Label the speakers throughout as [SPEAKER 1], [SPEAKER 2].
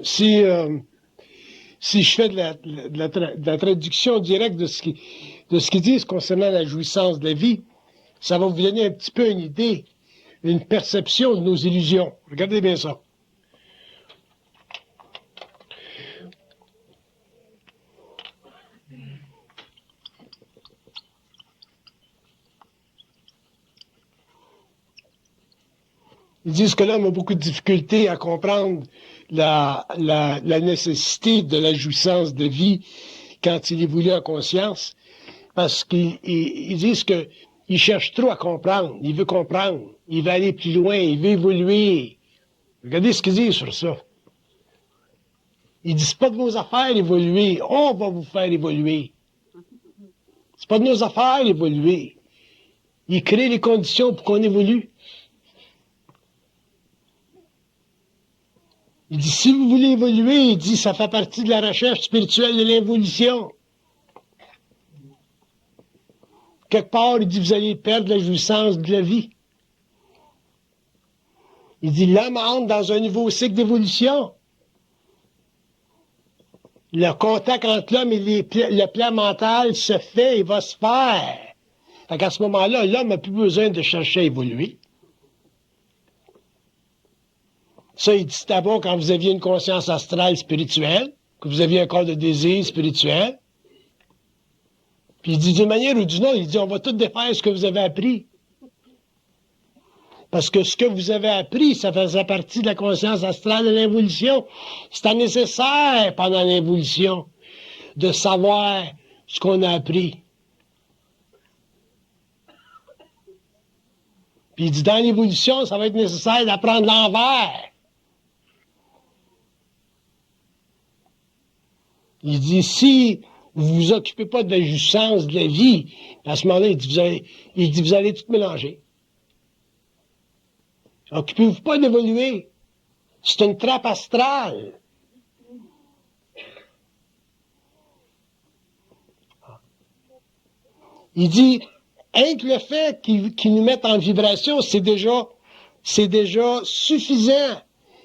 [SPEAKER 1] si je fais de la traduction directe de ce qu'ils disent concernant la jouissance de la vie, ça va vous donner un petit peu une idée, une perception de nos illusions. Regardez bien ça. Ils disent que l'homme a beaucoup de difficultés à comprendre la nécessité de la jouissance de vie quand il évolue en conscience, parce qu'ils disent que il cherche trop à comprendre, il veut comprendre, il veut aller plus loin, il veut évoluer. Regardez ce qu'ils disent sur ça. Ils disent pas de vos affaires évoluer, on va vous faire évoluer. C'est pas de nos affaires évoluer. Ils créent les conditions pour qu'on évolue. Il dit, si vous voulez évoluer, il dit, ça fait partie de la recherche spirituelle de l'évolution. Quelque part, il dit, vous allez perdre la jouissance de la vie. Il dit, l'homme entre dans un nouveau cycle d'évolution. Le contact entre l'homme et le plan mental se fait et va se faire. Fait qu'à ce moment-là, l'homme n'a plus besoin de chercher à évoluer. Ça, il dit d'abord quand vous aviez une conscience astrale spirituelle, que vous aviez un corps de désir spirituel. Puis il dit d'une manière ou d'une autre, il dit on va tout défaire ce que vous avez appris. Parce que ce que vous avez appris, ça faisait partie de la conscience astrale de l'évolution. C'était nécessaire pendant l'évolution de savoir ce qu'on a appris. Puis il dit dans l'évolution, ça va être nécessaire d'apprendre l'envers. Il dit, si vous vous occupez pas de la jouissance de la vie, à ce moment-là, il dit, vous allez tout mélanger. Occupez-vous pas d'évoluer. C'est une trappe astrale. Il dit, rien que le fait qu'ils nous mettent en vibration, c'est déjà suffisant.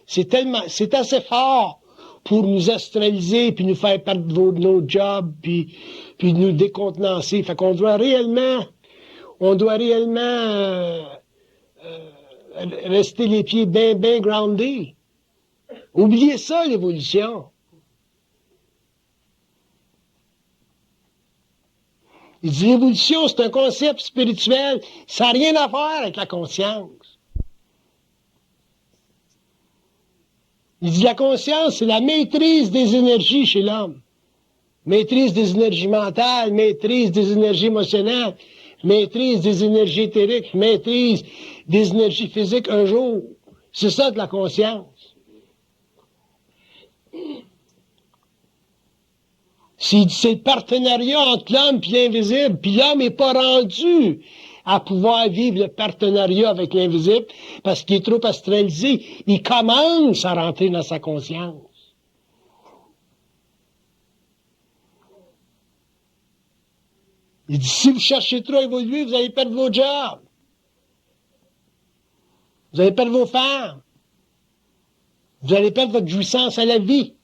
[SPEAKER 1] C'est assez fort pour nous astraliser, puis nous faire perdre nos jobs, puis nous décontenancer. Fait qu'on doit réellement rester les pieds bien groundés. Oubliez ça, l'évolution. Il dit, l'évolution, c'est un concept spirituel, ça n'a rien à faire avec la conscience. Il dit, la conscience, c'est la maîtrise des énergies chez l'homme. Maîtrise des énergies mentales, maîtrise des énergies émotionnelles, maîtrise des énergies éthériques, maîtrise des énergies physiques un jour. C'est ça de la conscience. C'est le partenariat entre l'homme et l'invisible, puis l'homme n'est pas rendu à pouvoir vivre le partenariat avec l'invisible parce qu'il est trop astralisé. Il commence à rentrer dans sa conscience. Il dit, si vous cherchez trop à évoluer, vous allez perdre vos jobs. Vous allez perdre vos femmes. Vous allez perdre votre jouissance à la vie.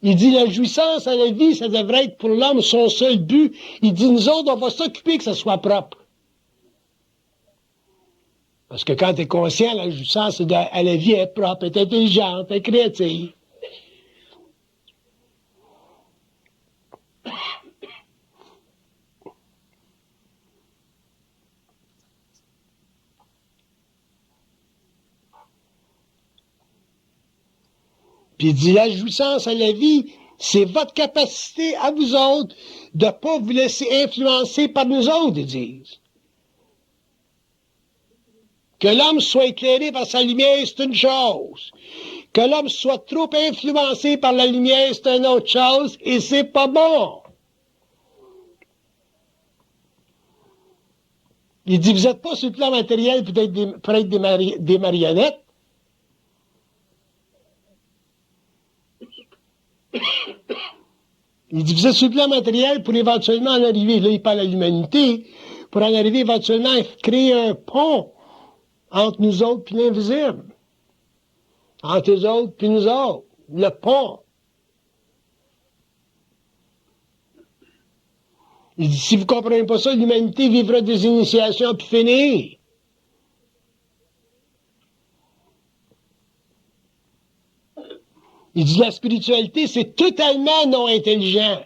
[SPEAKER 1] Il dit, la jouissance à la vie, ça devrait être pour l'homme son seul but. Il dit, nous autres, on va s'occuper que ça soit propre. Parce que quand tu es conscient, la jouissance à la vie est propre, est intelligente, est créative. Puis il dit, la jouissance à la vie, c'est votre capacité à vous autres de ne pas vous laisser influencer par nous autres, ils disent. Que l'homme soit éclairé par sa lumière, c'est une chose. Que l'homme soit trop influencé par la lumière, c'est une autre chose, et c'est pas bon. Il dit, vous n'êtes pas sur le plan matériel pour être des marionnettes. Il dit, vous êtes sur le plan matériel pour éventuellement en arriver, là, il parle à l'humanité, pour en arriver éventuellement à créer un pont entre nous autres et l'invisible. Entre eux autres et nous autres. Le pont. Il dit, si vous ne comprenez pas ça, l'humanité vivra des initiations puis finir. Il dit, la spiritualité, c'est totalement non intelligent.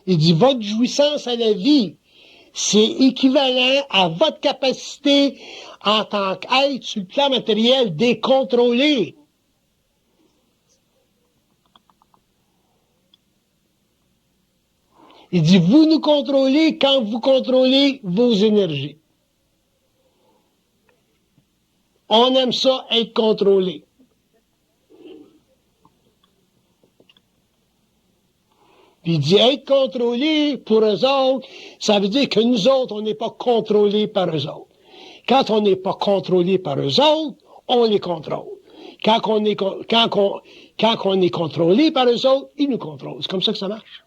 [SPEAKER 1] Il dit, votre jouissance à la vie, c'est équivalent à votre capacité en tant qu'être sur le plan matériel décontrôlé. Il dit, vous nous contrôlez quand vous contrôlez vos énergies. On aime ça, être contrôlé. Puis il dit, être contrôlé pour eux autres, ça veut dire que nous autres, on n'est pas contrôlés par eux autres. Quand on n'est pas contrôlé par eux autres, on les contrôle. Quand on est contrôlé par eux autres, ils nous contrôlent. C'est comme ça que ça marche.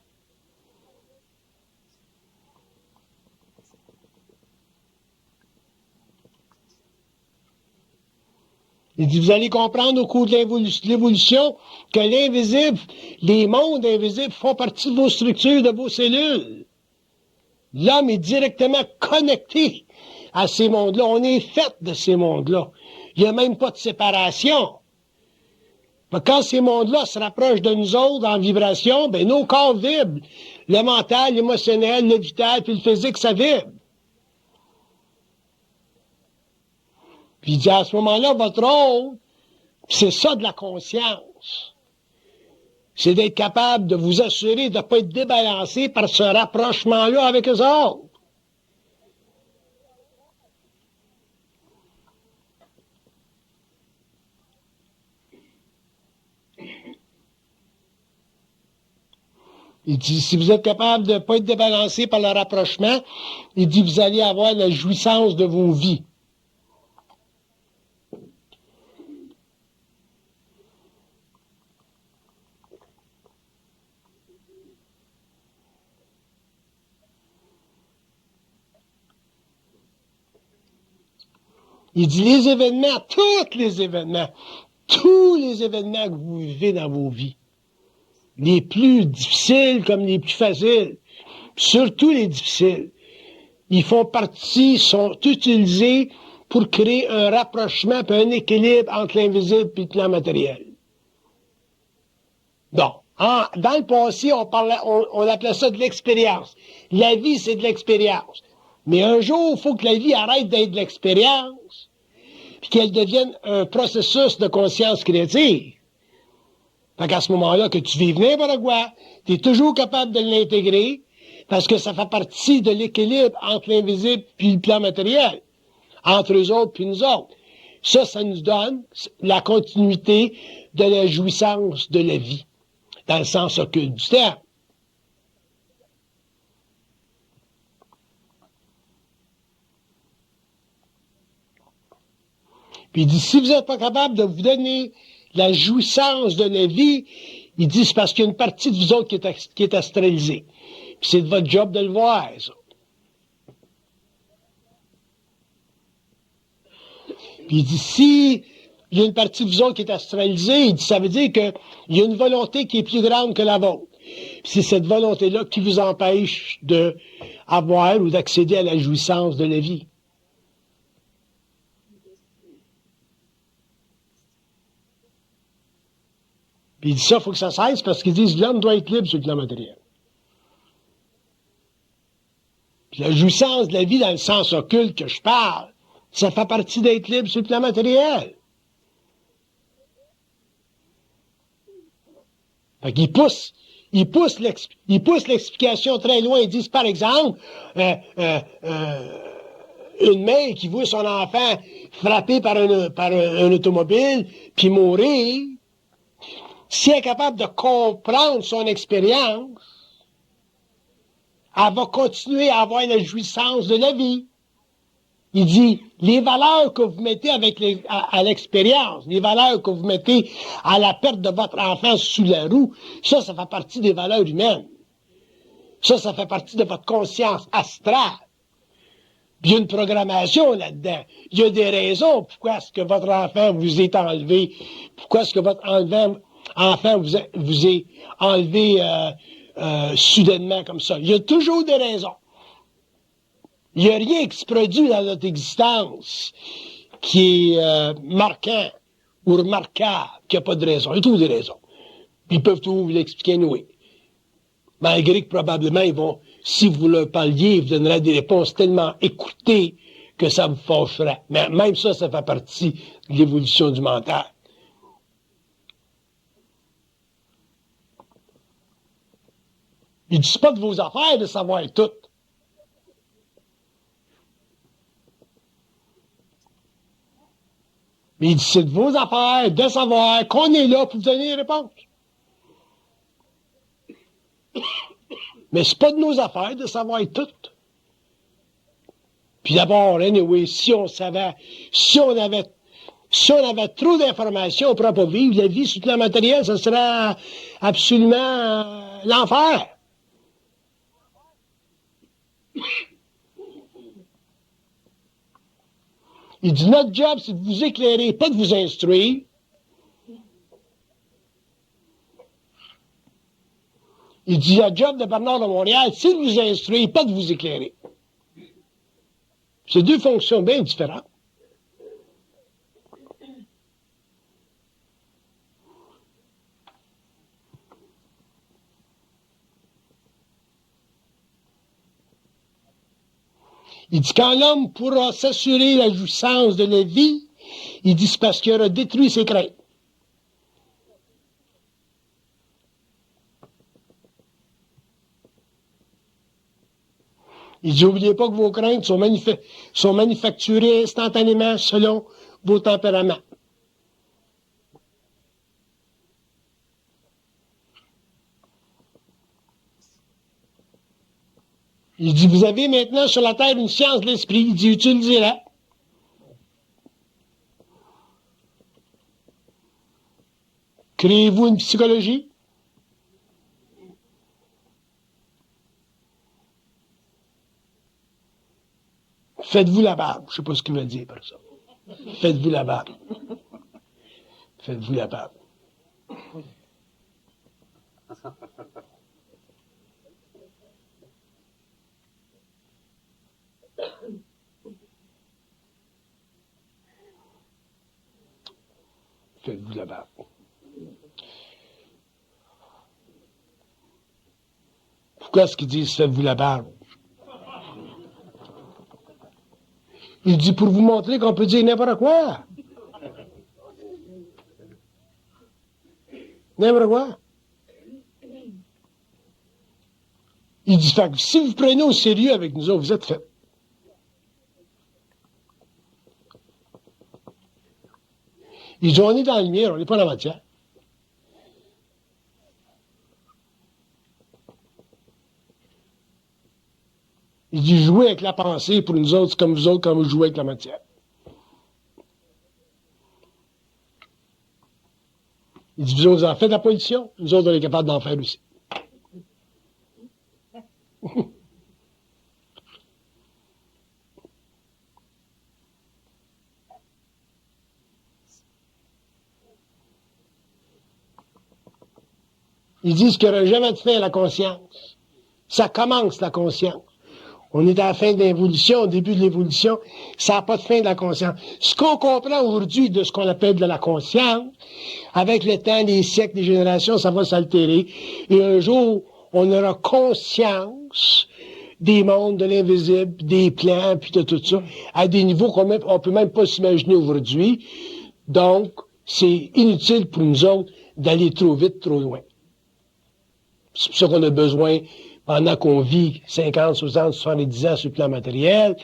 [SPEAKER 1] Il dit, vous allez comprendre au cours de l'évolution que l'invisible, les mondes invisibles font partie de vos structures, de vos cellules. L'homme est directement connecté à ces mondes-là. On est fait de ces mondes-là. Il n'y a même pas de séparation. Mais quand ces mondes-là se rapprochent de nous autres en vibration, ben nos corps vibrent. Le mental, l'émotionnel, le vital, puis le physique, ça vibre. Puis il dit, à ce moment-là, votre rôle, c'est ça de la conscience. C'est d'être capable de vous assurer de ne pas être débalancé par ce rapprochement-là avec eux autres. Il dit, si vous êtes capable de ne pas être débalancé par le rapprochement, il dit, vous allez avoir la jouissance de vos vies. Il dit, les événements, tous les événements que vous vivez dans vos vies, les plus difficiles comme les plus faciles, surtout les difficiles, ils font partie, sont utilisés pour créer un rapprochement et un équilibre entre l'invisible et le plan matériel. Bon, dans le passé, on appelait ça de l'expérience. La vie, c'est de l'expérience. Mais un jour, il faut que la vie arrête d'être de l'expérience puis qu'elle devienne un processus de conscience créative. Fait qu'à ce moment-là, que tu vives n'importe quoi, tu es toujours capable de l'intégrer parce que ça fait partie de l'équilibre entre l'invisible puis le plan matériel, entre eux autres puis nous autres. Ça nous donne la continuité de la jouissance de la vie, dans le sens occulte du terme. Puis il dit, si vous n'êtes pas capable de vous donner la jouissance de la vie, il dit, c'est parce qu'il y a une partie de vous autres qui est astralisée. Puis c'est de votre job de le voir, ça. Puis il dit, si il y a une partie de vous autres qui est astralisée, il dit, ça veut dire qu'il y a une volonté qui est plus grande que la vôtre. Puis c'est cette volonté-là qui vous empêche d'avoir ou d'accéder à la jouissance de la vie. Puis il dit ça, il faut que ça cesse parce qu'ils disent l'homme doit être libre sur le plan matériel. Puis la jouissance de la vie dans le sens occulte que je parle, ça fait partie d'être libre sur le plan matériel. Fait qu'il pousse ils poussent l'explication très loin. Ils disent, par exemple, une mère qui voit son enfant frappé par un automobile, puis mourir, si elle est capable de comprendre son expérience, elle va continuer à avoir la jouissance de la vie. Il dit, les valeurs que vous mettez à l'expérience, les valeurs que vous mettez à la perte de votre enfant sous la roue, ça fait partie des valeurs humaines. Ça fait partie de votre conscience astrale. Il y a une programmation là-dedans. Il y a des raisons pourquoi est-ce que votre enfant vous est enlevé, pourquoi est-ce que votre enfant vous est enlevé soudainement comme ça. Il y a toujours des raisons. Il n'y a rien qui se produit dans notre existence qui est marquant ou remarquable, qui n'a pas de raison. Il y a toujours des raisons. Puis ils peuvent toujours vous l'expliquer, nous. Malgré que probablement, ils vont, si vous leur parliez, ils vous donneraient des réponses tellement écoutées que ça vous fâcherait. Mais même ça fait partie de l'évolution du mental. Il ne dit pas de vos affaires de savoir tout. Mais il dit c'est de vos affaires de savoir qu'on est là pour vous donner les réponses. Mais c'est pas de nos affaires de savoir tout. Puis d'abord, anyway, si on avait trop d'informations, on ne pourrait pas vivre. La vie sur le plan matériel, ça serait absolument l'enfer. Il dit, notre job, c'est de vous éclairer, pas de vous instruire. Il dit, le job de Bernard de Montréal, c'est de vous instruire, pas de vous éclairer. C'est deux fonctions bien différentes. Il dit, quand l'homme pourra s'assurer la jouissance de la vie, il dit, c'est parce qu'il aura détruit ses craintes. Il dit, n'oubliez pas que vos craintes sont manufacturées instantanément selon vos tempéraments. Il dit, vous avez maintenant sur la terre une science de l'esprit. Il dit, utilisez-la. Créez-vous une psychologie. Faites-vous la barbe. Je ne sais pas ce qu'il veut dire par ça. Faites-vous la barbe. Faites-vous la barbe. Faites-vous la barbe. Pourquoi est-ce qu'ils disent faites-vous la barbe? Il dit pour vous montrer qu'on peut dire n'importe quoi. N'importe quoi. Il dit, fait que si vous prenez au sérieux avec nous autres, vous êtes faits. Il dit, on est dans le lumière, on n'est pas dans la matière. Il dit, jouer avec la pensée pour nous autres, c'est comme vous autres quand vous jouez avec la matière. Il dit, vous autres, vous en faites la pollution, nous autres, on est capables d'en faire aussi. Ils disent qu'il n'y aura jamais de fin à la conscience. Ça commence, la conscience. On est à la fin de l'évolution, au début de l'évolution, ça n'a pas de fin de la conscience. Ce qu'on comprend aujourd'hui de ce qu'on appelle de la conscience, avec le temps, les siècles, les générations, ça va s'altérer. Et un jour, on aura conscience des mondes, de l'invisible, des plans, puis de tout ça, à des niveaux qu'on ne peut même pas s'imaginer aujourd'hui. Donc, c'est inutile pour nous autres d'aller trop vite, trop loin. C'est pour ça qu'on a besoin, pendant qu'on vit 50, 60, 70 ans sur le plan matériel,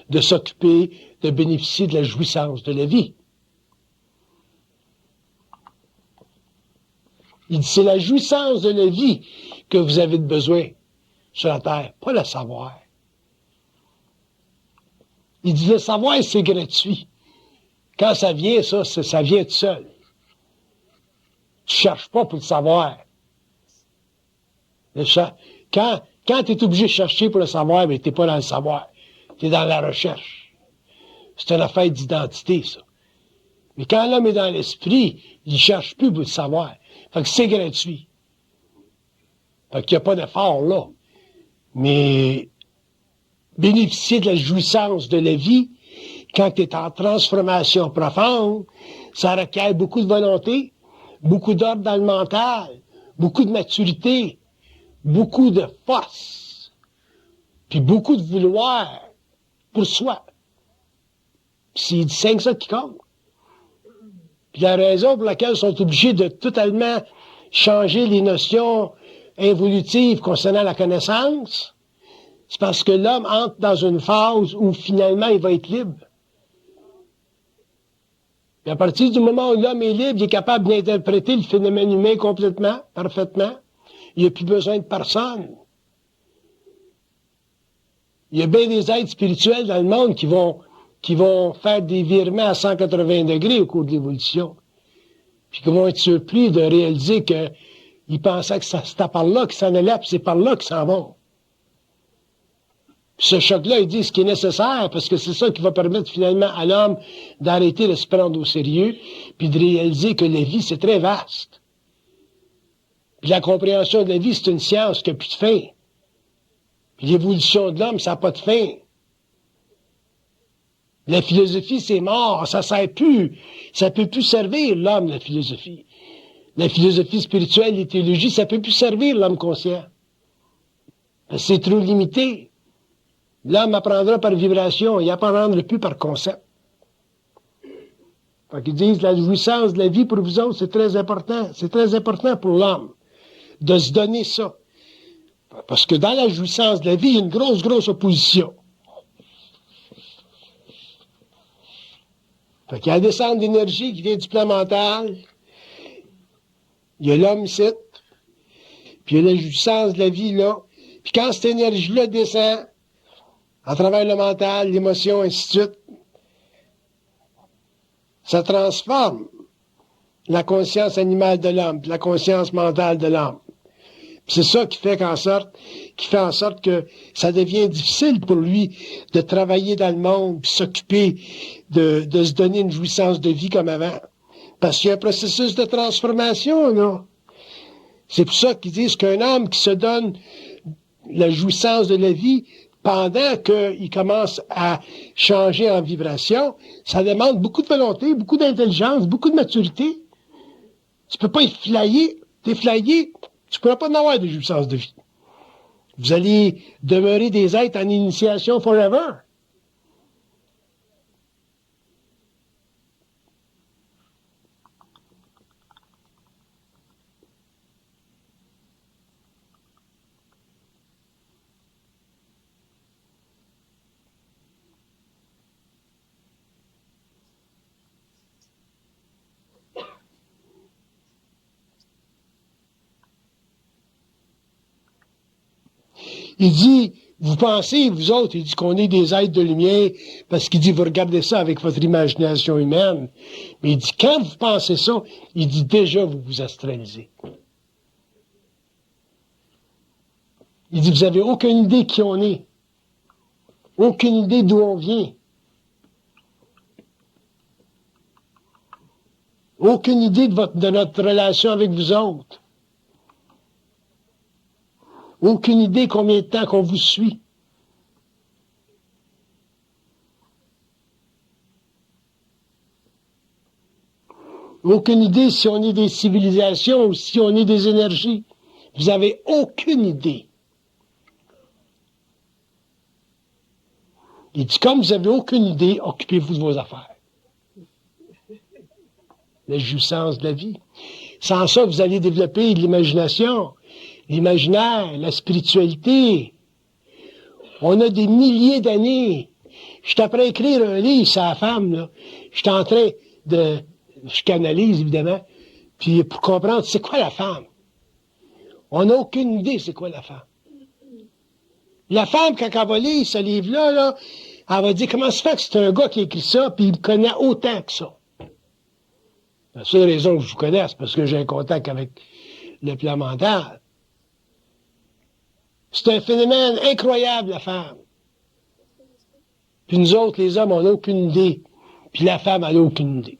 [SPEAKER 1] de s'occuper, de bénéficier de la jouissance de la vie. Il dit, c'est la jouissance de la vie que vous avez besoin sur la terre, pas le savoir. Il dit, le savoir, c'est gratuit. Quand ça vient, ça vient tout seul. Tu cherches pas pour le savoir. Quand tu es obligé de chercher pour le savoir, mais tu n'es pas dans le savoir. Tu es dans la recherche. C'est une affaire d'identité, ça. Mais quand l'homme est dans l'esprit, il ne cherche plus pour le savoir. Fait que c'est gratuit. Fait qu'il n'y a pas d'effort là. Mais bénéficier de la jouissance de la vie, quand tu es en transformation profonde, ça requiert beaucoup de volonté, beaucoup d'ordre dans le mental, beaucoup de maturité, beaucoup de force, puis beaucoup de vouloir pour soi. Puis c'est 5 ça qui compte. Puis la raison pour laquelle ils sont obligés de totalement changer les notions involutives concernant la connaissance, c'est parce que l'homme entre dans une phase où finalement il va être libre. Et à partir du moment où l'homme est libre, il est capable d'interpréter le phénomène humain complètement, parfaitement. Il n'y a plus besoin de personne. Il y a bien des êtres spirituels dans le monde qui vont faire des virements à 180 degrés au cours de l'évolution. Puis qui vont être surpris de réaliser qu'ils pensaient que c'était par là qu'ils s'en allaient, puis c'est par là qu'ils s'en vont. Puis ce choc-là, il dit ce qui est nécessaire, parce que c'est ça qui va permettre finalement à l'homme d'arrêter de se prendre au sérieux, puis de réaliser que la vie, c'est très vaste. Puis la compréhension de la vie, c'est une science qui n'a plus de fin. Puis l'évolution de l'homme, ça n'a pas de fin. La philosophie, c'est mort, ça sert plus. Ça peut plus servir l'homme, la philosophie. La philosophie spirituelle, les théologies, ça peut plus servir l'homme conscient. C'est trop limité. L'homme apprendra par vibration, il n'apprendra plus par concept. Fait qu'ils disent, la jouissance de la vie pour vous autres, c'est très important. C'est très important pour l'homme de se donner ça. Parce que dans la jouissance de la vie, il y a une grosse, grosse opposition. Fait qu'il y a la descente d'énergie qui vient du plan mental. Il y a l'homme ici. Puis il y a la jouissance de la vie là. Puis quand cette énergie-là descend, à travers le mental, l'émotion, ainsi de suite, ça transforme la conscience animale de l'homme, puis la conscience mentale de l'homme. C'est ça qui fait en sorte que ça devient difficile pour lui de travailler dans le monde, puis s'occuper de se donner une jouissance de vie comme avant. Parce qu'il y a un processus de transformation, là. C'est pour ça qu'ils disent qu'un homme qui se donne la jouissance de la vie pendant qu'il commence à changer en vibration, ça demande beaucoup de volonté, beaucoup d'intelligence, beaucoup de maturité. Tu peux pas être flyé. T'es flyé, tu ne pourras pas en avoir de jouissance de vie. Vous allez demeurer des êtres en initiation forever. Il dit, vous pensez, vous autres, il dit qu'on est des êtres de lumière, parce qu'il dit, vous regardez ça avec votre imagination humaine. Mais il dit, quand vous pensez ça, il dit, déjà, vous vous astralisez. Il dit, vous n'avez aucune idée qui on est. Aucune idée d'où on vient. Aucune idée de notre relation avec vous autres. Aucune idée combien de temps qu'on vous suit. Aucune idée si on est des civilisations ou si on est des énergies. Vous n'avez aucune idée. Il dit, comme vous n'avez aucune idée, occupez-vous de vos affaires. La jouissance de la vie. Sans ça, vous allez développer de l'imagination. l'imaginaire, la spiritualité. On a des milliers d'années. Je suis après écrire un livre sur la femme, là. Je suis en train de... Je canalise, évidemment. Puis pour comprendre, c'est quoi la femme? On n'a aucune idée c'est quoi la femme. La femme, quand elle va lire ce livre-là, là, elle va dire comment se fait que c'est un gars qui a écrit ça, puis il me connaît autant que ça. La seule raison que je vous connais, c'est parce que j'ai un contact avec le plan mental. C'est un phénomène incroyable, la femme. Puis nous autres, les hommes, on n'a aucune idée. Puis la femme, elle n'a aucune idée.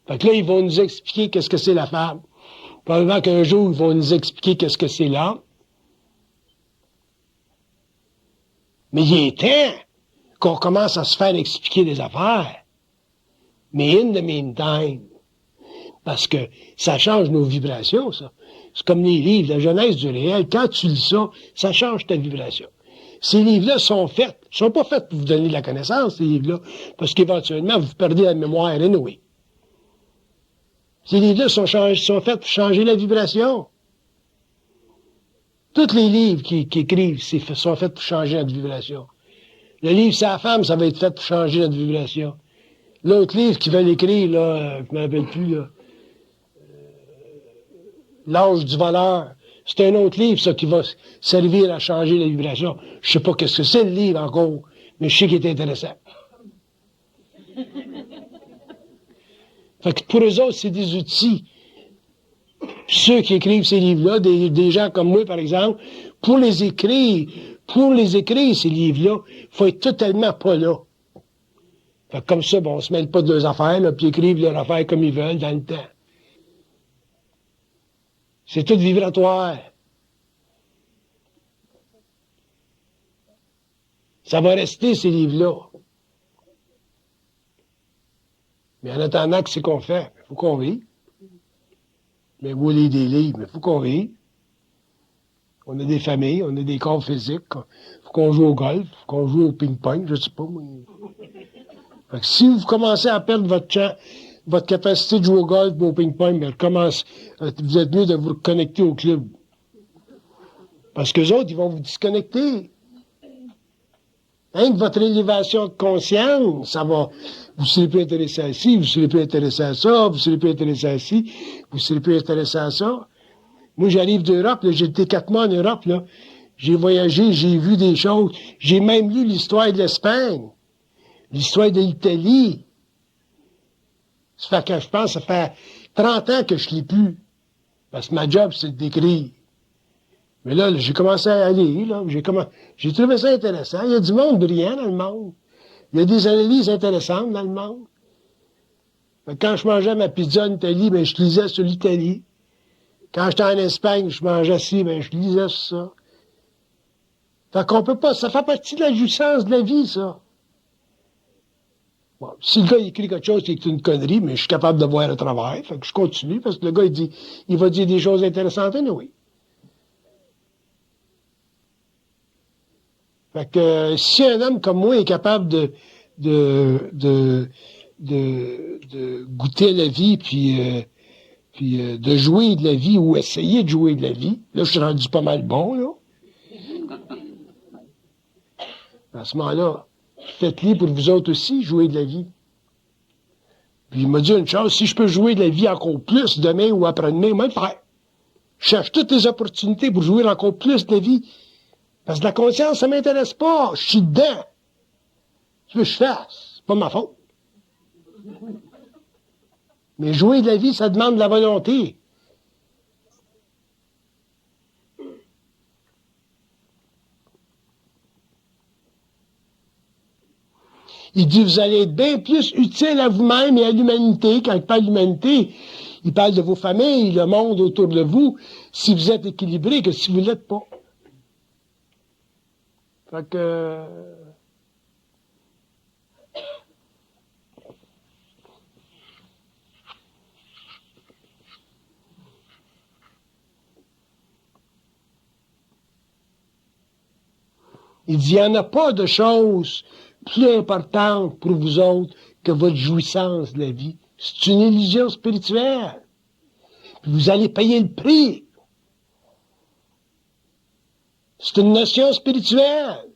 [SPEAKER 1] Fait que là, ils vont nous expliquer qu'est-ce que c'est la femme. Probablement qu'un jour, ils vont nous expliquer qu'est-ce que c'est l'homme. Mais il est temps qu'on commence à se faire expliquer des affaires. Mais in the meantime, parce que ça change nos vibrations, ça. C'est comme les livres, la Genèse du réel. Quand tu lis ça, ça change ta vibration. Ces livres-là sont pas faits pour vous donner de la connaissance, ces livres-là, parce qu'éventuellement, vous perdez la mémoire anyway. Ces livres-là sont faits pour changer la vibration. Tous les livres qui écrivent sont faits pour changer notre vibration. Le livre sur la femme, ça va être fait pour changer notre vibration. L'autre livre qu'ils veulent écrire, là, je ne me rappelle plus, là, L'âge du voleur, c'est un autre livre, ça, qui va servir à changer la vibration. Je sais pas qu'est-ce que c'est, le livre, encore, mais je sais qu'il est intéressant. Fait que pour eux autres, c'est des outils. Puis ceux qui écrivent ces livres-là, des gens comme moi, par exemple, pour les écrire, ces livres-là, faut être totalement pas là. Fait que comme ça, bon, on se mêle pas de leurs affaires, là, puis ils écrivent leurs affaires comme ils veulent dans le temps. C'est tout vibratoire. Ça va rester, ces livres-là. Mais en attendant, qu'est-ce qu'on fait? Il faut qu'on vive. Mais vous lisez des livres, mais il faut qu'on vive. On a des familles, on a des corps physiques. Il faut qu'on joue au golf, il faut qu'on joue au ping-pong, je sais pas. Fait que si vous commencez à perdre votre capacité de jouer au golf ou au ping-pong, ben, vous êtes mieux de vous reconnecter au club. Parce qu'eux autres, ils vont vous disconnecter. Hein, que votre élévation de conscience, ça va... Vous ne serez plus intéressé à ci, vous ne serez plus intéressé à ça, vous ne serez plus intéressé à ci, vous ne serez plus intéressé à ça. Moi, j'arrive d'Europe, là, j'ai été 4 mois en Europe, là. J'ai voyagé, j'ai vu des choses. J'ai même lu l'histoire de l'Espagne, l'histoire de l'Italie. Ça fait que je pense, ça fait 30 ans que je ne lis plus. Parce que ma job, c'est de d'écrire. Mais là, j'ai commencé à lire, là. J'ai trouvé ça intéressant. Il y a du monde brillant dans le monde. Il y a des analyses intéressantes dans le monde. Fait que quand je mangeais ma pizza en Italie, ben, je lisais sur l'Italie. Quand j'étais en Espagne, je mangeais ci, ben, je lisais sur ça. Fait qu'on peut pas, ça fait partie de la jouissance de la vie, ça. Bon, si le gars il écrit quelque chose qui est une connerie, mais je suis capable de voir le travail, fait que je continue, parce que le gars, il va dire des choses intéressantes, oui. Fait que si un homme comme moi est capable de goûter la vie, puis de jouer de la vie, ou essayer de jouer de la vie, là, je suis rendu pas mal bon, là. À ce moment-là, faites-le pour vous autres aussi, jouer de la vie. Puis il m'a dit une chose, si je peux jouer de la vie encore plus demain ou après-demain, moi, prêt. Je cherche toutes les opportunités pour jouer encore plus de la vie. Parce que la conscience, ça m'intéresse pas. Je suis dedans. Tu veux que je fasse? C'est pas ma faute. Mais jouer de la vie, ça demande de la volonté. Il dit, vous allez être bien plus utile à vous-même et à l'humanité. Quand il parle d'humanité, il parle de vos familles, le monde autour de vous, si vous êtes équilibré, que si vous ne l'êtes pas. Fait que... Il dit, il n'y en a pas de chose plus importante pour vous autres que votre jouissance de la vie. C'est une illusion spirituelle. Puis vous allez payer le prix. C'est une notion spirituelle.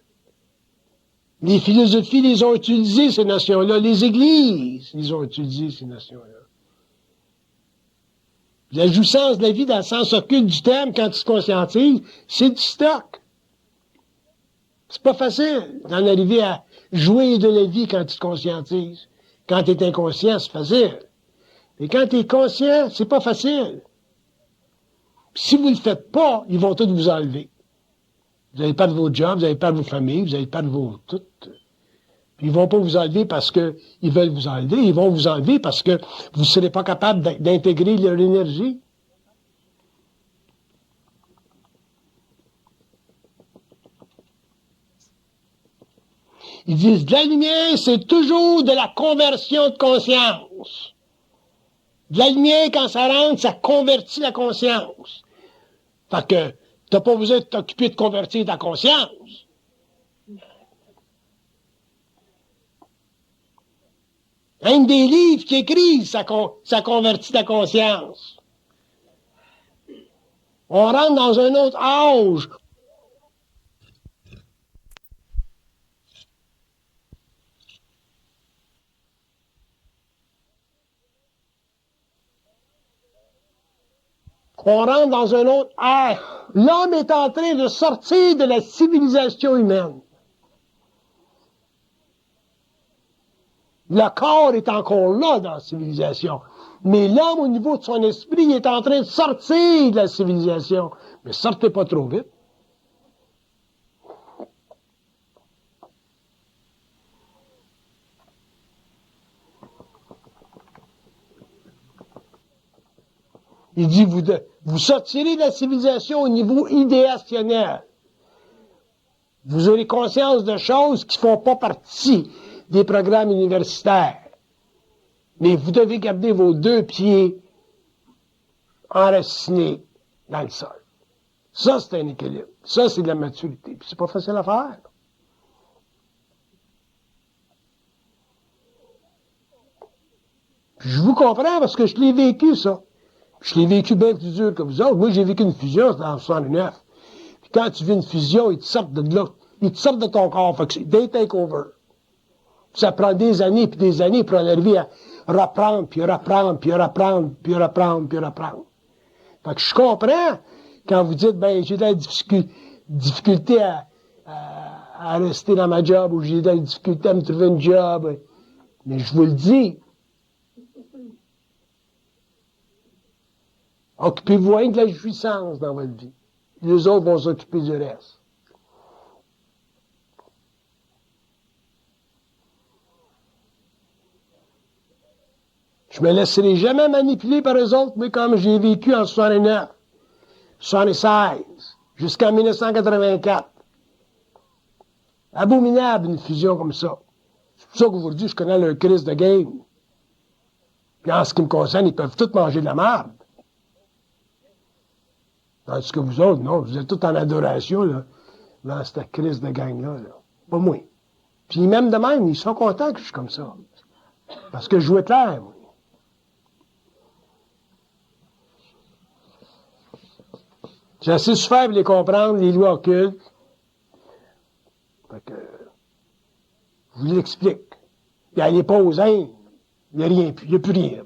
[SPEAKER 1] Les philosophies les ont utilisées, ces notions-là. Les églises les ont utilisées, ces notions-là. La jouissance de la vie dans le sens occulte du terme, quand tu se conscientises, c'est du stock. C'est pas facile d'en arriver à jouir de la vie quand tu te conscientises. Quand tu es inconscient, c'est facile. Mais quand tu es conscient, c'est pas facile. Puis si vous ne le faites pas, ils vont tous vous enlever. Vous n'avez pas de vos jobs, vous n'avez pas de vos familles, vous n'avez pas de vos tout. Puis ils vont pas vous enlever parce qu'ils veulent vous enlever, ils vont vous enlever parce que vous ne serez pas capable d'intégrer leur énergie. Ils disent, de la lumière, c'est toujours de la conversion de conscience. De la lumière, quand ça rentre, ça convertit la conscience. Fait que, t'as pas besoin de t'occuper de convertir ta conscience. Un des livres qui écrivent, ça convertit ta conscience. On rentre dans un autre âge. On rentre dans un autre ère. L'homme est en train de sortir de la civilisation humaine. Le corps est encore là dans la civilisation. Mais l'homme, au niveau de son esprit, il est en train de sortir de la civilisation. Mais sortez pas trop vite. Il dit, vous sortirez de la civilisation au niveau idéationnel. Vous aurez conscience de choses qui ne font pas partie des programmes universitaires. Mais vous devez garder vos 2 pieds enracinés dans le sol. Ça, c'est un équilibre. Ça, c'est de la maturité. Puis c'est pas facile à faire. Puis je vous comprends parce que je l'ai vécu, ça. Je l'ai vécu bien plus dur que vous autres. Moi, j'ai vécu une fusion, c'était en 69. Puis quand tu vis une fusion, ils te sortent de là. Ils te sortent de ton corps. Fait que c'est des takeovers. Ça prend des années puis des années pour en arriver à reprendre, puis reprendre, puis reprendre, puis reprendre, puis reprendre. Fait que je comprends quand vous dites, ben, j'ai de la difficulté à rester dans ma job, ou j'ai de la difficulté à me trouver une job. Mais je vous le dis, occupez-vous rien de la jouissance dans votre vie. Les autres vont s'occuper du reste. Je me laisserai jamais manipuler par eux autres, mais comme j'ai vécu en 69, 76, jusqu'en 1984. Abominable, une fusion comme ça. C'est pour ça qu'aujourd'hui, je connais leur crise de game. Puis en ce qui me concerne, ils peuvent tous manger de la merde. Tandis que vous autres, non, vous êtes tous en adoration, là, dans cette crise de gang-là, là. Pas moi. Puis même de même, ils sont contents que je suis comme ça. Parce que je jouais clair, moi. J'ai assez souffert pour les comprendre, les lois occultes. Fait que, je vous l'explique. Puis allez pas aux Indes, il n'y a rien, il n'y a plus rien.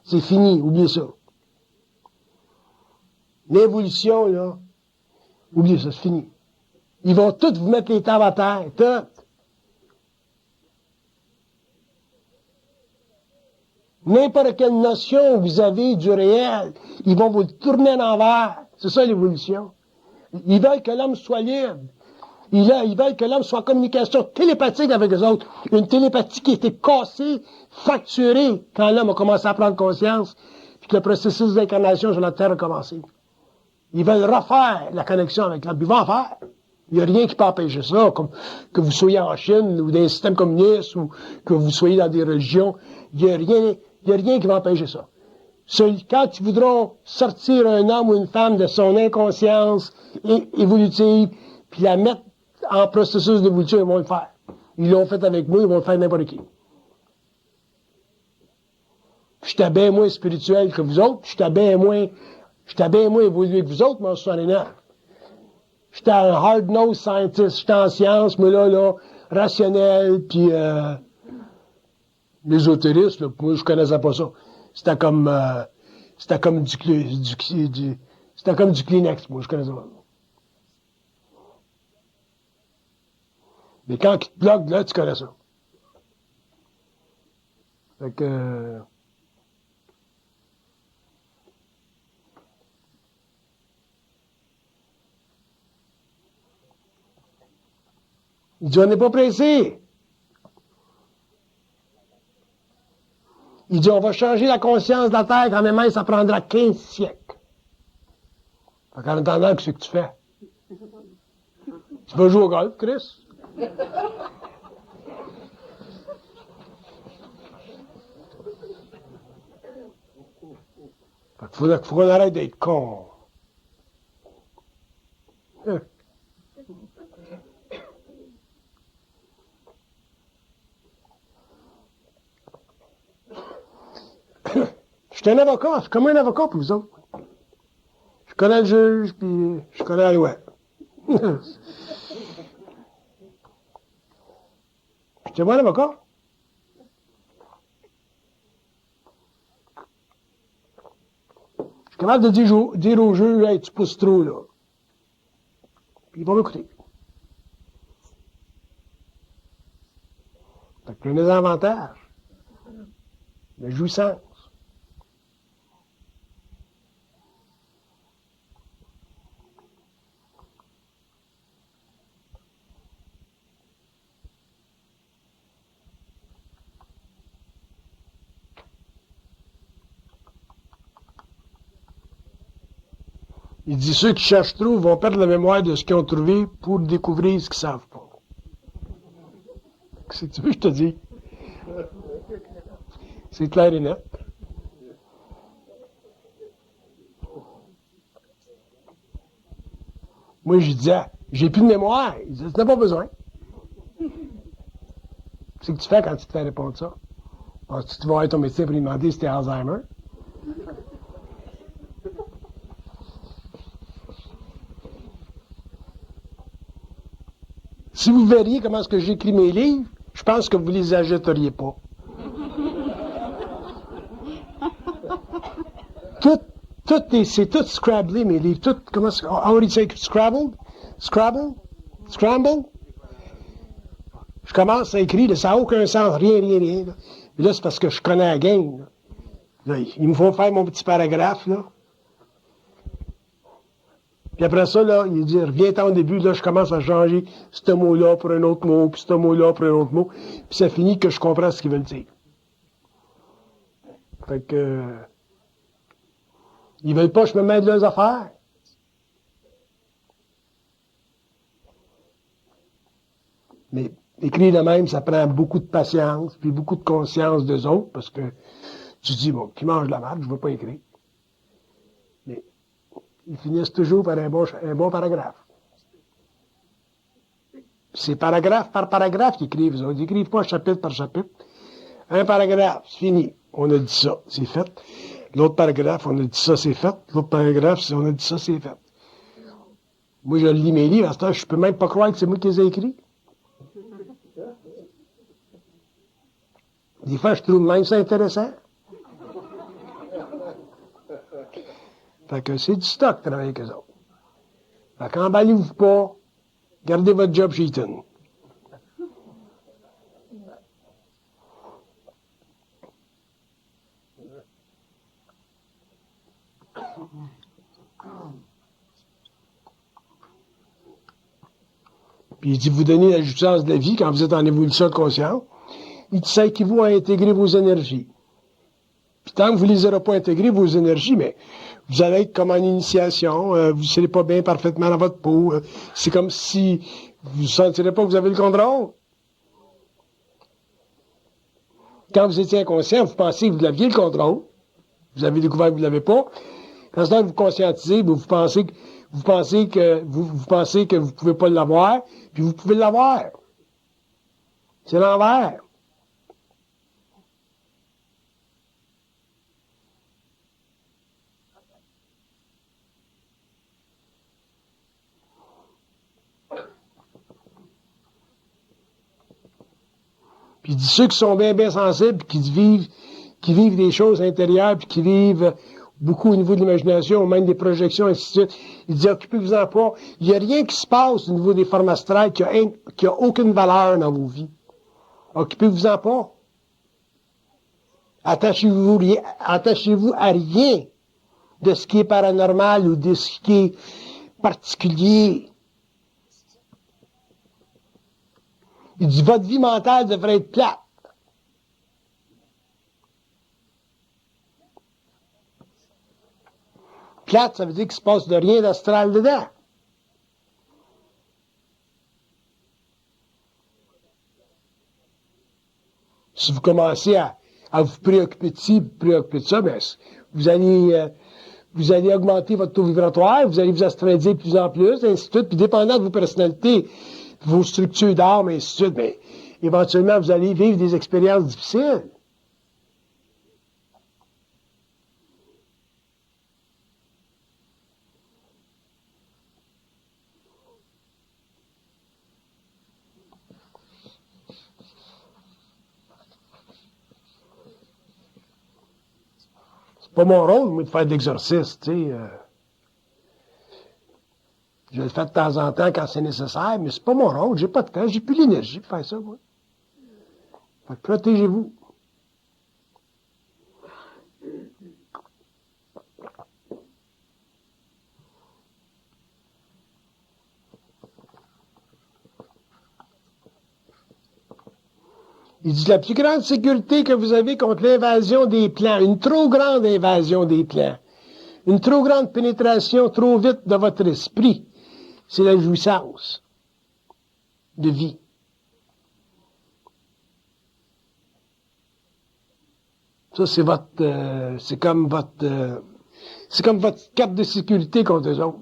[SPEAKER 1] C'est fini, oubliez ça. L'évolution, là, oubliez ça, c'est fini. Ils vont tous vous mettre les tables à terre, tout. N'importe quelle notion que vous avez du réel, ils vont vous le tourner à l'envers. C'est ça l'évolution. Ils veulent que l'homme soit libre. Ils veulent que l'homme soit en communication télépathique avec les autres. Une télépathie qui a été cassée, fracturée, quand l'homme a commencé à prendre conscience, puis que le processus d'incarnation sur la Terre a commencé. Ils veulent refaire la connexion avec l'homme. Ils vont en faire. Il n'y a rien qui peut empêcher ça, comme que vous soyez en Chine ou dans un système communiste ou que vous soyez dans des religions. Il n'y a rien qui va empêcher ça. Quand ils voudront sortir un homme ou une femme de son inconscience évolutive, puis la mettre en processus d'évolution, ils vont le faire. Ils l'ont fait avec moi, ils vont le faire avec n'importe qui. J'étais bien moins spirituel que vous autres, j'étais bien moins évolué que vous autres, moi, en 69. j'étais un hard-nosed scientist, j'étais en sciences, mais là, rationnel, puis l'ésotérisme, moi, je connaissais pas ça. C'était comme c'était comme c'était comme du Kleenex, moi, je connaissais pas. Mais quand il te bloque, là, tu connais ça. Fait que il dit, on n'est pas pressé. Il dit, on va changer la conscience de la Terre quand même, ça prendra 15 siècles. Fait qu'en attendant, qu'est-ce que tu fais? Tu vas jouer au golf, Chris? Fait qu'il faut qu'on arrête d'être con. Je suis un avocat, je suis comme un avocat pour vous autres. Je connais le juge, puis je connais la loi. J'étais bon avocat. Je suis capable de dire au juge, hey, tu pousses trop, là. Puis il va m'écouter. Fait que prenez avantage. La jouissance. Il dit, ceux qui cherchent trop vont perdre la mémoire de ce qu'ils ont trouvé pour découvrir ce qu'ils savent pas. Qu'est-ce que tu veux que je te dis? C'est clair et net. Moi, je disais, j'ai plus de mémoire. Il disait, tu n'as pas besoin. C'est que tu fais quand tu te fais répondre ça? Penses-tu que tu vas avoir ton médecin pour lui demander si t'es Alzheimer? Si vous verriez comment est-ce que j'écris mes livres, je pense que vous les achèteriez pas. C'est tout scrablé, mes livres. Tout, comment est-ce que, how do you say scrabbled? Scrabble? Scramble? Je commence à écrire, ça n'a aucun sens, rien. Là. Mais là, c'est parce que je connais la game. Là, il me faut faire mon petit paragraphe, là. Puis après ça, là, il dit, reviens-t'en au début, là, je commence à changer ce mot-là pour un autre mot, puis ce mot-là pour un autre mot, puis ça finit que je comprends ce qu'ils veulent dire. Fait que, ils veulent pas que je me mette de leurs affaires. Mais écrire de même, ça prend beaucoup de patience, puis beaucoup de conscience d'eux autres, parce que tu dis, bon, qui mange de la merde, je veux pas écrire. Mais ils finissent toujours par un bon paragraphe. C'est paragraphe par paragraphe qu'ils écrivent. Ils n'écrivent pas chapitre par chapitre. Un paragraphe, c'est fini. On a dit ça, c'est fait. L'autre paragraphe, on a dit ça, c'est fait. L'autre paragraphe, on a dit ça, c'est fait. Moi, je lis mes livres, à ce temps, je peux même pas croire que c'est moi qui les ai écrits. Des fois, je trouve même ça intéressant. Fait que c'est du stock, travailler avec eux autres. Fait qu'emballez-vous pas, gardez votre job chez Eaton. Puis il dit, vous donnez la jouissance de la vie quand vous êtes en évolution de conscience. Il dit, ça équivaut à intégrer vos énergies. Puis tant que vous ne les aurez pas intégrées, vos énergies, mais vous allez être comme en initiation, vous ne serez pas bien parfaitement dans votre peau. C'est comme si vous ne sentirez pas que vous avez le contrôle. Quand vous étiez inconscient, vous pensiez que vous aviez le contrôle. Vous avez découvert que vous ne l'avez pas. Quand vous conscientisez, vous pensez que vous ne pouvez pas l'avoir, puis vous pouvez l'avoir. C'est l'envers. Puis il dit ceux qui sont bien, bien sensibles, qui vivent des choses intérieures, puis qui vivent beaucoup au niveau de l'imagination, même des projections, ainsi de suite. Il dit, occupez-vous-en pas. Il n'y a rien qui se passe au niveau des formes astrales qui a aucune valeur dans vos vies. Occupez-vous-en pas. Attachez-vous à rien de ce qui est paranormal ou de ce qui est particulier. Il dit, votre vie mentale devrait être plate. Plate, ça veut dire qu'il ne se passe de rien d'astral dedans. Si vous commencez à vous préoccuper de ci, vous préoccuper de ça, ben, vous allez augmenter votre taux vibratoire, vous allez vous astraliser de plus en plus, et ainsi de suite. Puis dépendant de vos personnalités, vos structures d'âme, et ainsi de suite, mais éventuellement, vous allez vivre des expériences difficiles. C'est pas mon rôle, moi, de faire de l'exorcisme, tu sais. Je le fais de temps en temps quand c'est nécessaire, mais c'est pas mon rôle. J'ai pas de temps, j'ai plus l'énergie pour faire ça, moi. Fait que protégez-vous. Il dit la plus grande sécurité que vous avez contre l'invasion des plans, une trop grande invasion des plans, une trop grande pénétration trop vite de votre esprit, c'est la jouissance de vie. Ça, c'est comme votre carte de sécurité contre eux autres.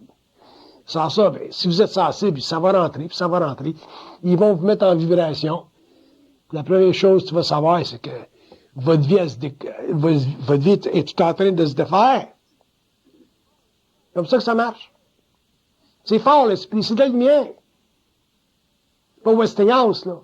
[SPEAKER 1] Sans ça, ben, si vous êtes sensible, ça va rentrer, puis ça va rentrer. Ils vont vous mettre en vibration. La première chose que tu vas savoir, c'est que votre vie est tout en train de se défaire. C'est comme ça que ça marche. C'est fort, l'esprit, c'est de la lumière. Pas Westinghouse, là.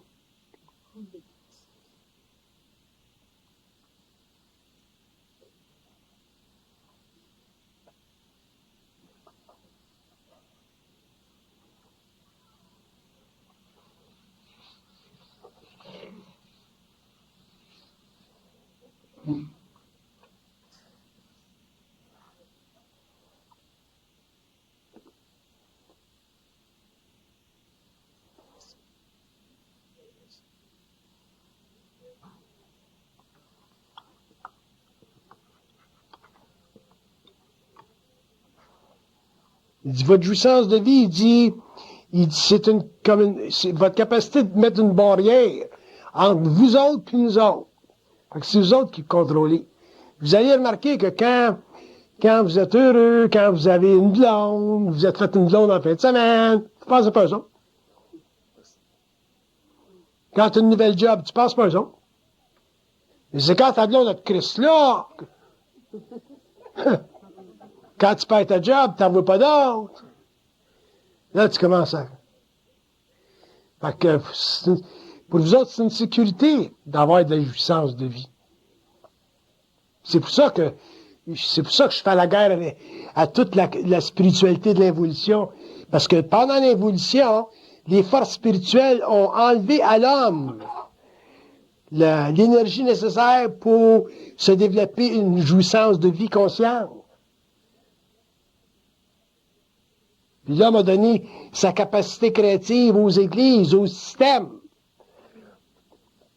[SPEAKER 1] Il dit, votre jouissance de vie, il dit, c'est votre capacité de mettre une barrière entre vous autres et nous autres. Fait que c'est vous autres qui contrôlez. Vous allez remarquer que quand vous êtes heureux, quand vous avez une blonde, vous êtes fait une blonde en fin de semaine, tu penses pas à ça. Quand tu as une nouvelle job, tu penses pas à ça. Mais c'est quand ta blonde a de Christ là, quand tu perds ta job, t'en veux pas d'autre. Là, tu commences à... Fait que, pour vous autres, c'est une sécurité d'avoir de la jouissance de vie. C'est pour ça que je fais la guerre à toute la spiritualité de l'évolution. Parce que pendant l'évolution, les forces spirituelles ont enlevé à l'homme l'énergie nécessaire pour se développer une jouissance de vie consciente. Puis l'homme a donné sa capacité créative aux églises, au système.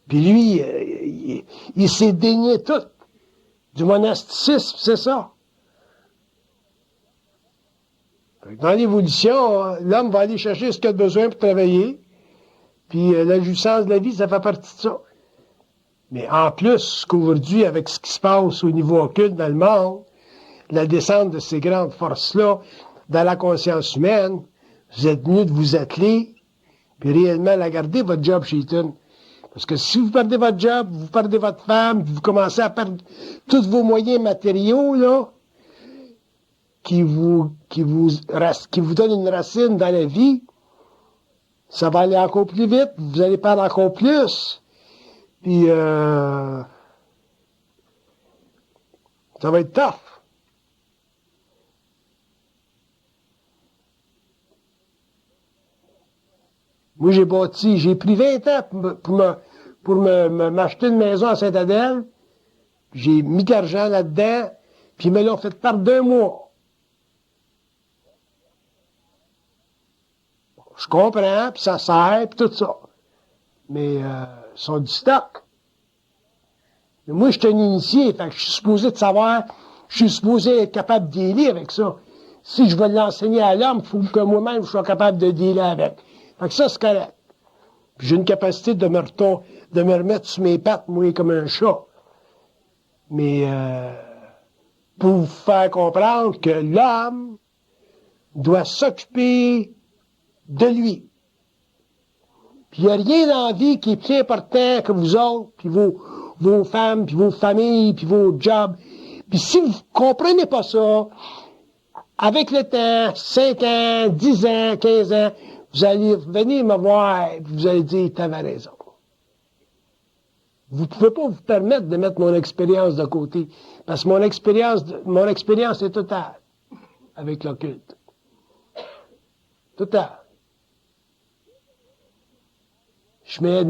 [SPEAKER 1] Puis lui, il s'est dénié tout. Du monasticisme, c'est ça. Dans l'évolution, l'homme va aller chercher ce qu'il a besoin pour travailler. Puis la jouissance de la vie, ça fait partie de ça. Mais en plus, qu'aujourd'hui, avec ce qui se passe au niveau occulte dans le monde, la descente de ces grandes forces-là, dans la conscience humaine, vous êtes mieux de vous atteler, puis réellement la garder, votre job chez Eaton. Parce que si vous perdez votre job, vous perdez votre femme, vous commencez à perdre tous vos moyens matériaux, là, qui vous donnent une racine dans la vie, ça va aller encore plus vite, vous allez perdre encore plus. Puis, ça va être tough. Moi, j'ai pris 20 ans pour m'acheter une maison à Sainte-Adèle. J'ai mis de l'argent là-dedans, puis ils me l'ont fait par 2 mois. Je comprends, puis ça sert, puis tout ça. Mais ils sont du stock. Mais moi, je suis un initié, fait que je suis supposé de savoir, je suis supposé être capable de dealer avec ça. Si je veux l'enseigner à l'homme, il faut que moi-même je sois capable de dealer avec. Fait que ça, c'est correct. Puis j'ai une capacité de me remettre sur mes pattes, moi, comme un chat. Mais pour vous faire comprendre que l'homme doit s'occuper de lui. Puis il n'y a rien dans la vie qui est plus important que vous autres, puis vos femmes, puis vos familles, puis vos jobs. Puis si vous comprenez pas ça, avec le temps, 5 ans, 10 ans, 15 ans, vous allez venir me voir, et vous allez dire, t'avais raison. Vous ne pouvez pas vous permettre de mettre mon expérience de côté, parce que mon expérience est totale avec l'occulte. Totale. Je mets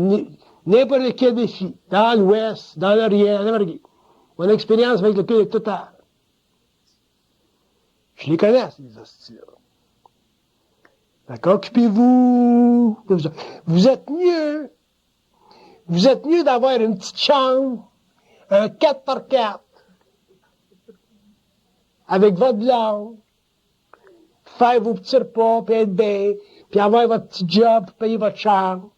[SPEAKER 1] n'importe quel défi, dans l'Ouest, dans l'Orient, n'importe qui. Mon expérience avec l'occulte est totale. Je les connais, ces hosties-là. D'accord? Occupez-vous. Vous êtes mieux. Vous êtes mieux d'avoir une petite chambre, un 4x4, avec votre blonde, faire vos petits repas, puis être bien, puis avoir votre petit job, puis payer votre chambre,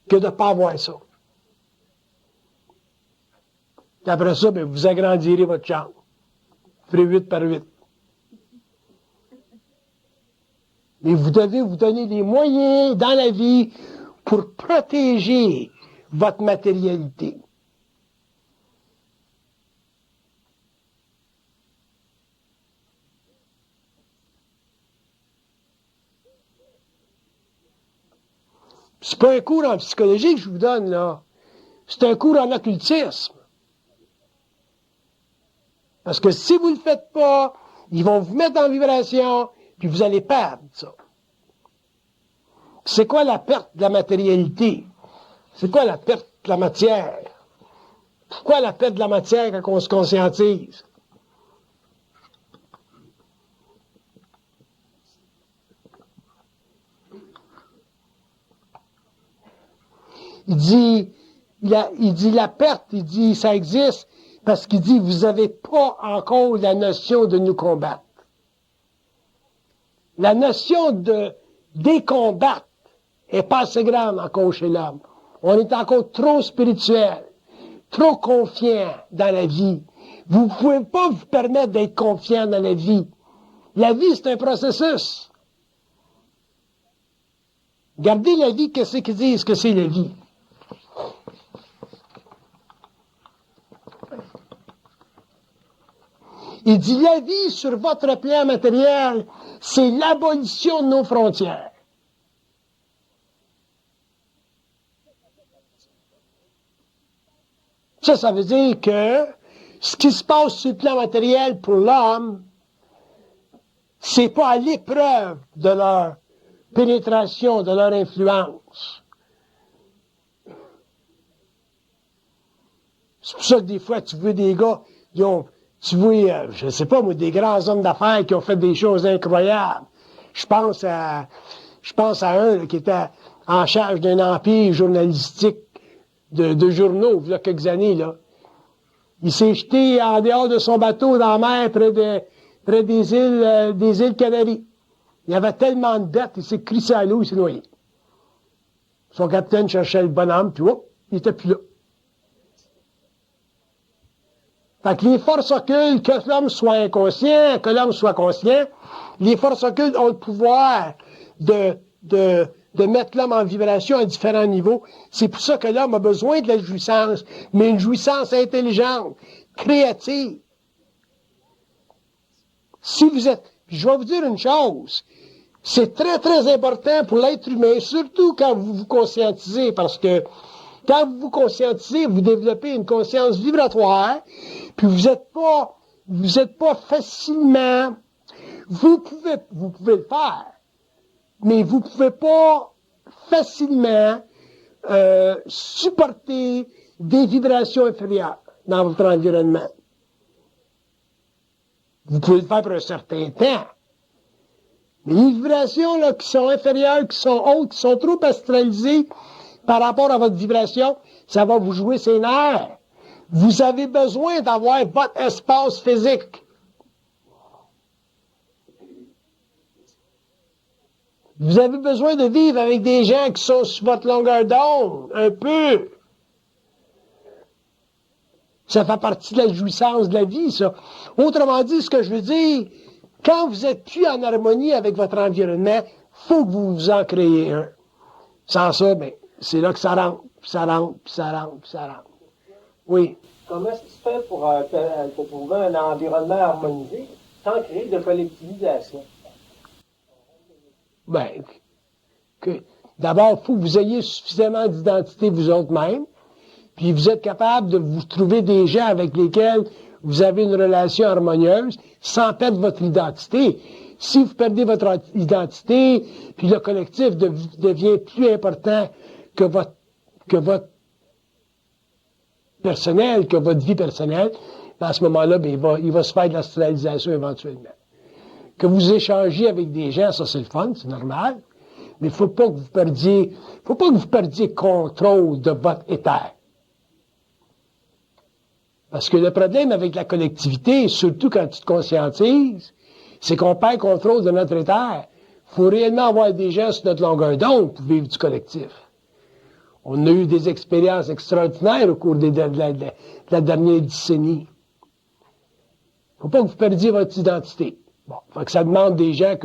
[SPEAKER 1] que de ne pas avoir ça. Puis après ça, bien, vous agrandirez votre chambre. Vous ferez 8 par 8. Mais vous devez vous donner des moyens dans la vie pour protéger votre matérialité. C'est pas un cours en psychologie que je vous donne, là. C'est un cours en occultisme. Parce que si vous ne le faites pas, ils vont vous mettre en vibration, puis vous allez perdre ça. C'est quoi la perte de la matérialité? C'est quoi la perte de la matière? Pourquoi la perte de la matière quand on se conscientise? Il dit la perte, il dit ça existe parce qu'il dit vous n'avez pas encore la notion de nous combattre. La notion de décombattre est pas assez grande encore chez l'homme. On est encore trop spirituel, trop confiant dans la vie. Vous ne pouvez pas vous permettre d'être confiant dans la vie. La vie, c'est un processus. Gardez la vie, qu'est-ce qu'ils disent que c'est la vie? Il dit, la vie sur votre plan matériel, c'est l'abolition de nos frontières. Ça veut dire que ce qui se passe sur le plan matériel pour l'homme, c'est pas à l'épreuve de leur pénétration, de leur influence. C'est pour ça que des fois, tu vois des gars, tu vois, je sais pas, moi, des grands hommes d'affaires qui ont fait des choses incroyables. Je pense à un là, qui était en charge d'un empire journalistique de journaux, il y a quelques années, là. Il s'est jeté en dehors de son bateau dans la mer près des îles Canaries. Il y avait tellement de bêtes, il s'est crissé à l'eau, il s'est noyé. Son capitaine cherchait le bonhomme, puis il était plus là. Fait que les forces occultes, que l'homme soit inconscient, que l'homme soit conscient, les forces occultes ont le pouvoir de mettre l'homme en vibration à différents niveaux. C'est pour ça que l'homme a besoin de la jouissance, mais une jouissance intelligente, créative. Si vous êtes... Je vais vous dire une chose, c'est très, très important pour l'être humain, surtout quand vous vous conscientisez, parce que Quand vous vous conscientisez, vous développez une conscience vibratoire, puis vous êtes pas facilement, vous pouvez le faire, mais vous pouvez pas facilement supporter des vibrations inférieures dans votre environnement. Vous pouvez le faire pour un certain temps. Mais les vibrations là, qui sont inférieures, qui sont hautes, qui sont trop astralisées par rapport à votre vibration, ça va vous jouer ses nerfs. Vous avez besoin d'avoir votre espace physique. Vous avez besoin de vivre avec des gens qui sont sur votre longueur d'onde, un peu. Ça fait partie de la jouissance de la vie, ça. Autrement dit, ce que je veux dire, quand vous êtes plus en harmonie avec votre environnement, faut que vous vous en créez un. Sans ça, ben, c'est là que ça rentre, puis ça rentre, puis ça rentre, puis ça rentre. Oui.
[SPEAKER 2] Comment est-ce que tu fais pour trouver un environnement harmonisé sans créer de collectivisation?
[SPEAKER 1] Ben, d'abord, il faut que vous ayez suffisamment d'identité vous autres mêmes, puis vous êtes capable de vous trouver des gens avec lesquels vous avez une relation harmonieuse sans perdre votre identité. Si vous perdez votre identité, puis le collectif devient plus important que votre personnel, que votre vie personnelle, à ce moment-là, ben, il va se faire de l'astralisation éventuellement. Que vous échangez avec des gens, ça c'est le fun, c'est normal, mais faut pas que vous perdiez contrôle de votre éther. Parce que le problème avec la collectivité, surtout quand tu te conscientises, c'est qu'on perd contrôle de notre éther. Il faut réellement avoir des gens sur notre longueur d'onde pour vivre du collectif. On a eu des expériences extraordinaires au cours de la dernière décennie. Faut pas que vous perdiez votre identité. Bon, fait que ça demande des gens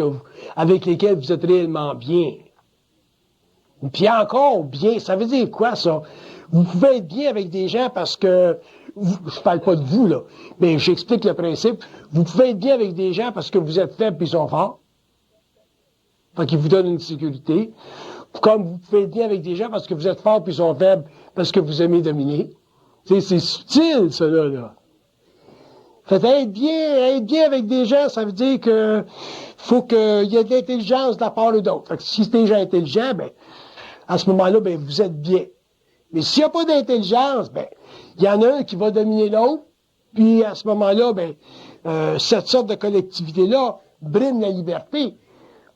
[SPEAKER 1] avec lesquels vous êtes réellement bien. Puis encore, bien, ça veut dire quoi, ça? Vous pouvez être bien avec des gens parce que, je parle pas de vous, là, mais j'explique le principe. Vous pouvez être bien avec des gens parce que vous êtes faible puis ils sont forts. Fait qu'ils vous donnent une sécurité. Comme vous pouvez être bien avec des gens parce que vous êtes fort puis ils sont faibles parce que vous aimez dominer. C'est subtil, cela, là. Fait être bien avec des gens, ça veut dire que faut qu'il y ait de l'intelligence de la part d'autre. Fait que si c'est des gens intelligents, ben, à ce moment-là, ben, vous êtes bien. Mais s'il n'y a pas d'intelligence, ben, il y en a un qui va dominer l'autre, puis à ce moment-là, ben, cette sorte de collectivité-là brime la liberté.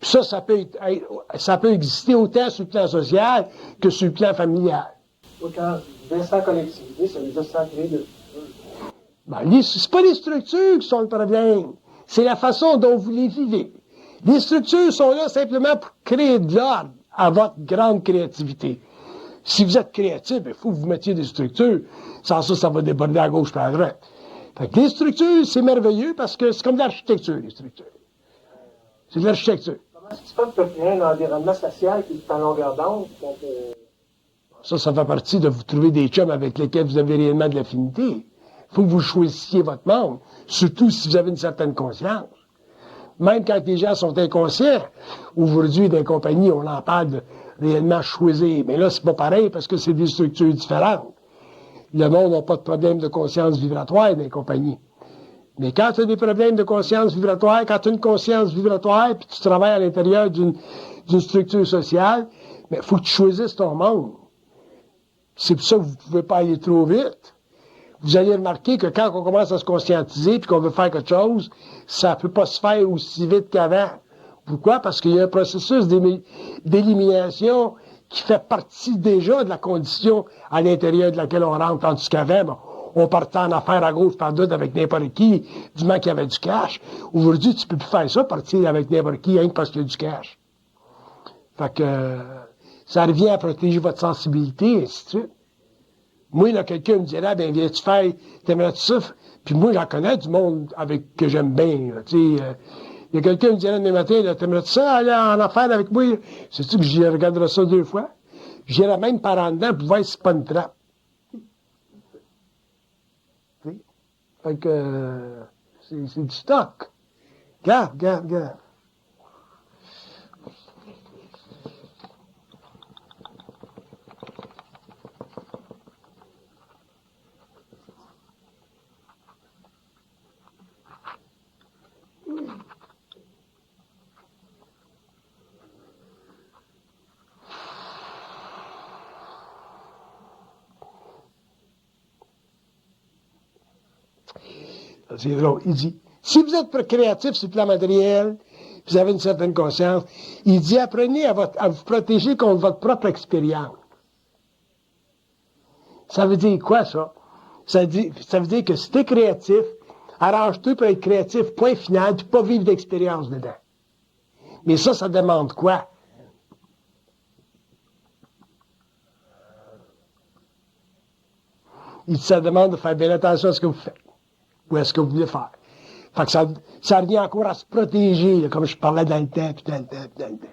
[SPEAKER 1] Puis ça peut exister autant sur le plan social que sur le plan familial.
[SPEAKER 2] Quand je dis sans collectivité, ça veut dire sans créer de...
[SPEAKER 1] Ben, c'est pas les structures qui sont le problème. C'est la façon dont vous les vivez. Les structures sont là simplement pour créer de l'ordre à votre grande créativité. Si vous êtes créatif, il faut que vous mettiez des structures. Sans ça, ça va déborder à gauche et à droite. Fait que les structures, c'est merveilleux parce que c'est comme de l'architecture, les structures. C'est de l'architecture.
[SPEAKER 2] Comment est-ce que tu peux créer un environnement social qui est en longueur d'onde?
[SPEAKER 1] Ça fait partie de vous trouver des chums avec lesquels vous avez réellement de l'affinité. Il faut que vous choisissiez votre monde, surtout si vous avez une certaine conscience. Même quand les gens sont inconscients, aujourd'hui, dans les compagnies, on en parle de réellement choisir. Mais là, c'est pas pareil parce que c'est des structures différentes. Le monde n'a pas de problème de conscience vibratoire dans les compagnies. Mais quand tu as des problèmes de conscience vibratoire, quand tu as une conscience vibratoire puis tu travailles à l'intérieur d'une structure sociale, il faut que tu choisisses ton monde. C'est pour ça que vous ne pouvez pas aller trop vite. Vous allez remarquer que quand on commence à se conscientiser puis qu'on veut faire quelque chose, ça ne peut pas se faire aussi vite qu'avant. Pourquoi? Parce qu'il y a un processus d'élimination qui fait partie déjà de la condition à l'intérieur de laquelle on rentre. Tandis qu'avant, on partait en affaires à gauche par d'autres avec n'importe qui, du moment qu'il y avait du cash. Aujourd'hui, tu peux plus faire ça, partir avec n'importe qui, rien que parce qu'il y a du cash. Fait que ça revient à protéger votre sensibilité, et ainsi de suite. Moi, là, quelqu'un me dirait, ben, viens-tu faire, t'aimerais-tu ça? Puis moi, j'en connais du monde que j'aime bien, tu sais. Il y a quelqu'un qui me dirait demain matin, là, t'aimerais-tu ça aller en affaire avec moi? Sais-tu que j'y regarderai ça 2 fois? J'irai même par en dedans pour voir si c'est pas une trappe. T'sais? Fait que, c'est du stock. Regarde. C'est drôle. Il dit, si vous êtes créatif sur le plan matériel, vous avez une certaine conscience, il dit, apprenez à vous protéger contre votre propre expérience. Ça veut dire quoi, ça? Ça veut dire que si t'es créatif, arrange-toi pour être créatif, point final, puis pas vivre d'expérience dedans. Mais ça demande quoi? Il dit, ça demande de faire bien attention à ce que vous faites. Ou à ce que vous voulez faire. Fait que ça revient encore à se protéger, là, comme je parlais dans le temps, puis dans le temps, puis dans le temps.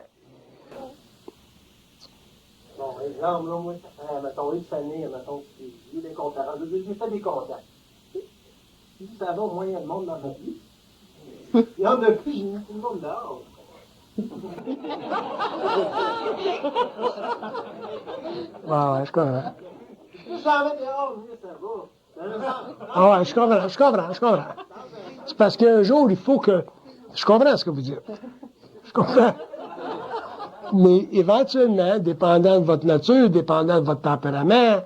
[SPEAKER 2] Bon, exemple, là, moi, ça fait, mettons, X années, mettons, j'ai eu des conférences, j'ai fait des contacts. Si ça va, au moins, il y a le monde dans ma vie. Il y en a plus, j'ai mis tout le monde dehors.
[SPEAKER 1] Ouais, je comprends.
[SPEAKER 2] Si j'en mets dehors, mieux ça va.
[SPEAKER 1] Ah ouais, je comprends. C'est parce qu'un jour, il faut que... Je comprends ce que vous dites. Je comprends. Mais éventuellement, dépendant de votre nature, dépendant de votre tempérament,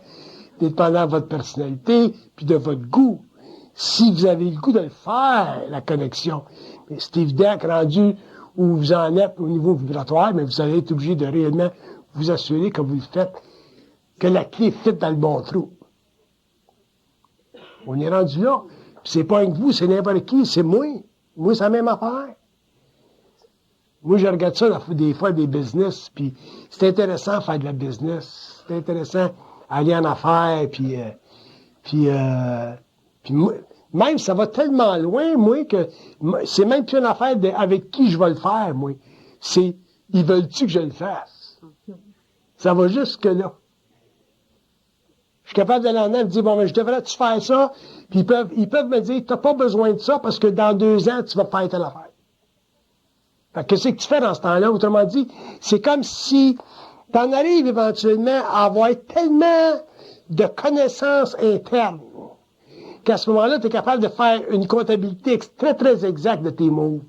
[SPEAKER 1] dépendant de votre personnalité, puis de votre goût, si vous avez le goût de le faire, la connexion, mais c'est évident que rendu où vous en êtes au niveau vibratoire, mais vous allez être obligé de réellement vous assurer que vous le faites, que la clé fit dans le bon trou. On est rendu là. Puis c'est pas un que vous, c'est n'importe qui, c'est moi. Moi, c'est la même affaire. Moi, je regarde ça des fois, des business, puis c'est intéressant de faire de la business. C'est intéressant aller en affaires, puis moi, même ça va tellement loin, moi, que c'est même plus une affaire avec qui je vais le faire, moi. C'est, ils veulent-tu que je le fasse? Ça va jusque là. Je suis capable d'aller en avant et de dire, bon, mais je devrais-tu faire ça? Puis ils peuvent me dire, t'as pas besoin de ça parce que dans 2 ans, tu vas faire telle affaire. Fait que qu'est-ce que tu fais dans ce temps-là? Autrement dit, c'est comme si t'en arrives éventuellement à avoir tellement de connaissances internes qu'à ce moment-là, tu es capable de faire une comptabilité très, très exacte de tes moves.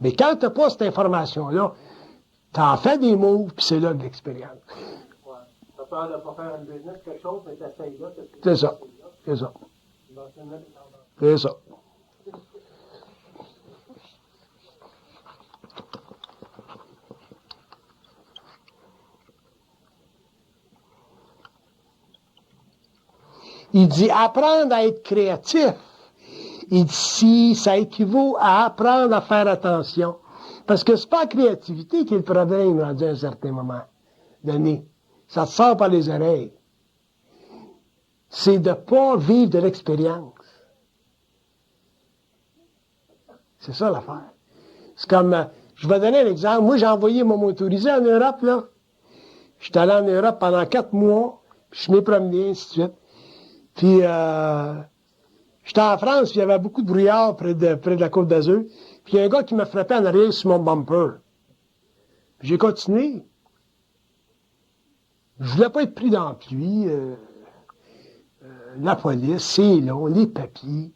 [SPEAKER 1] Mais quand tu n'as pas cette information-là, tu en fais des moves, puis c'est là de l'expérience.
[SPEAKER 2] Ouais. T'as peur de ne pas faire un business, quelque chose, mais t'essayes là.
[SPEAKER 1] C'est ça. C'est ça. C'est ça. Il dit apprendre à être créatif. Il dit si ça équivaut à apprendre à faire attention. Parce que c'est pas la créativité qui est le problème rendu à un certain moment donné. Ça te sort par les oreilles. C'est de pas vivre de l'expérience. C'est ça l'affaire. C'est comme, je vais donner un exemple. Moi, j'ai envoyé mon motorisé en Europe, là. J'étais allé en Europe pendant 4 mois, puis je m'ai promené, ainsi de suite. Puis, j'étais en France, puis il y avait beaucoup de brouillard près de la Côte d'Azur. Puis il y a un gars qui m'a frappé en arrière sur mon bumper. Puis j'ai continué. Je voulais pas être pris dans la pluie. La police, c'est long, les papiers.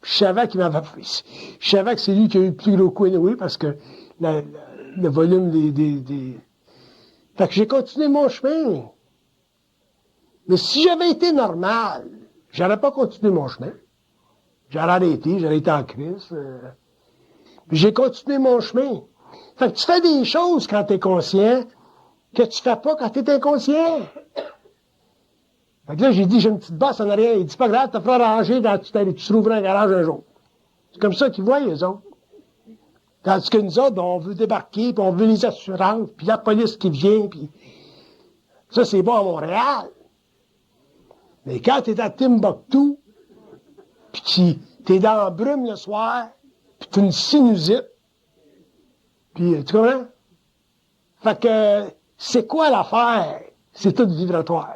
[SPEAKER 1] Puis je savais qu'il m'avait pris. Je savais que c'est lui qui a eu le plus gros coup anyway, parce que le volume des... Fait que j'ai continué mon chemin. Mais si j'avais été normal, j'aurais pas continué mon chemin. J'aurais arrêté, j'aurais été en crise. Puis j'ai continué mon chemin. Fait que tu fais des choses quand t'es conscient que tu fais pas quand t'es inconscient. Fait que là, j'ai dit, j'ai une petite bosse en arrière. Il dit, pas grave, t'as pas arrangé, tu trouveras un garage un jour. C'est comme ça qu'ils voient, eux autres. Tandis que nous autres, on veut débarquer, puis on veut les assurances, puis la police qui vient, puis... Ça, c'est bon à Montréal. Mais quand t'es à Timbuktu, puis t'es dans la brume le soir, puis t'as une sinusite, puis tu comprends? Fait que, c'est quoi l'affaire? C'est tout vibratoire.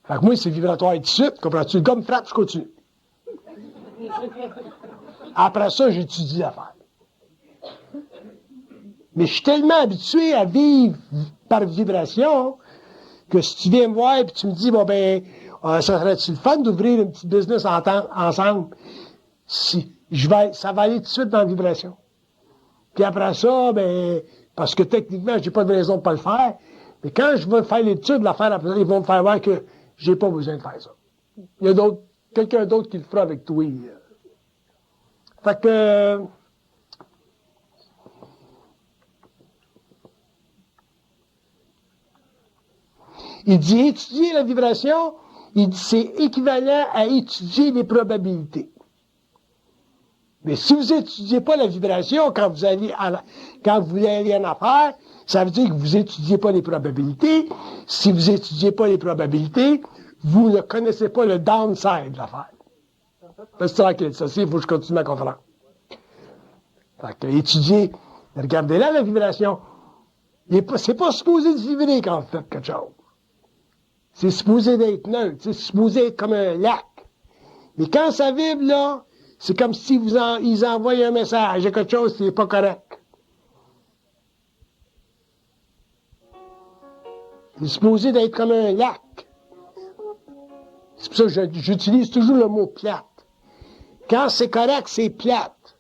[SPEAKER 1] Fait que moi, c'est vibratoire tout de suite, comprends-tu? Le gars me frappe, je continue. Après ça, j'étudie l'affaire. Mais je suis tellement habitué à vivre par vibration que si tu viens me voir et tu me dis, bon ben, ça serait-tu le fun d'ouvrir une petite business ensemble? Ça va aller tout de suite dans la vibration. Puis après ça, ben, parce que techniquement, j'ai pas de raison de pas le faire, mais quand je vais faire l'étude de l'affaire, après ça, ils vont me faire voir que j'ai pas besoin de faire ça. Il y a d'autres quelqu'un d'autre qui le fera avec toi. Fait que... il dit étudier la vibration, il dit c'est équivalent à étudier les probabilités. Mais si vous n'étudiez pas la vibration quand vous allez en affaires, ça veut dire que vous n'étudiez pas les probabilités. Si vous n'étudiez pas les probabilités, vous ne connaissez pas le downside de l'affaire. C'est tranquille, ça, il faut que je continue ma conférence. Fait que étudier, regardez là la vibration. C'est pas supposé de vibrer quand vous faites quelque chose. C'est supposé d'être neutre, c'est supposé être comme un lac. Mais quand ça vibre, là, c'est comme si ils envoient un message, il y a quelque chose qui n'est pas correct. C'est supposé d'être comme un lac. C'est pour ça que j'utilise toujours le mot plate. Quand c'est correct, c'est plate.